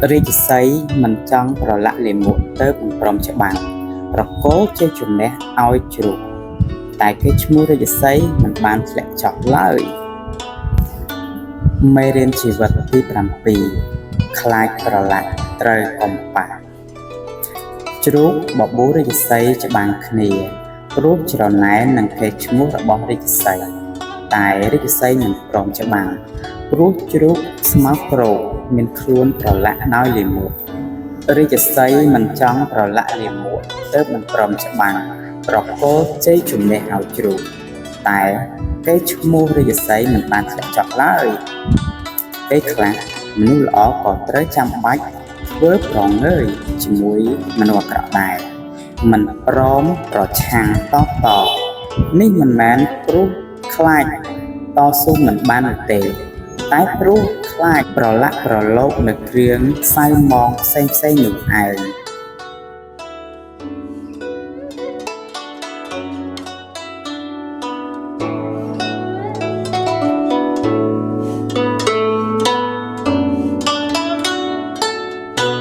រាជសីហ៍មិនចង់ប្រឡាក់លាមកទៅមិនព្រមច្បាំងប្រកល់ជាជំនះឲ្យជ្រូកតែគេឈ្មោះរាជសីហ៍មិនបានធ្លាក់ចុះឡើយមេរៀនជីវិតទី7ខ្លាចប្រឡាក់ត្រូវកំប៉ាស់ជ្រូកបបួលរាជសីហ៍ច្បាំងគ្នាព្រោះច្រណែននឹងគេឈ្មោះរបស់រាជសីហ៍តែរាជសីហ៍មិនព្រមច្បាំងព្រោះជ្រូកស្មៅប្រោកមានខ្លួនប្រឡាក់ដោយលាមករាជសីហ៍មិនចង់ប្រឡាក់លាមកទើបមិនព្រមច្បាំងប្រកល់ជ័យជំនះឲ្យជ្រូកតែគេឈ្មោះរាជសីហ៍មិនបានធ្លាក់ចុះឡើយពេលខ្លះមនុស្សល្អក៏ត្រូវចាំបាច់ធ្វើប្រងើយជាមួយមនុស្សអាក្រក់ដែរមិនព្រមប្រឆាំងតបនេះមិនមែនព្រោះខ្លាចតស៊ូមិនបានទេតែព្រោះខ្លាចប្រឡាក់ប្រឡូកនៅគ្រឿងសៅម៉ងផ្សេងនោះឯង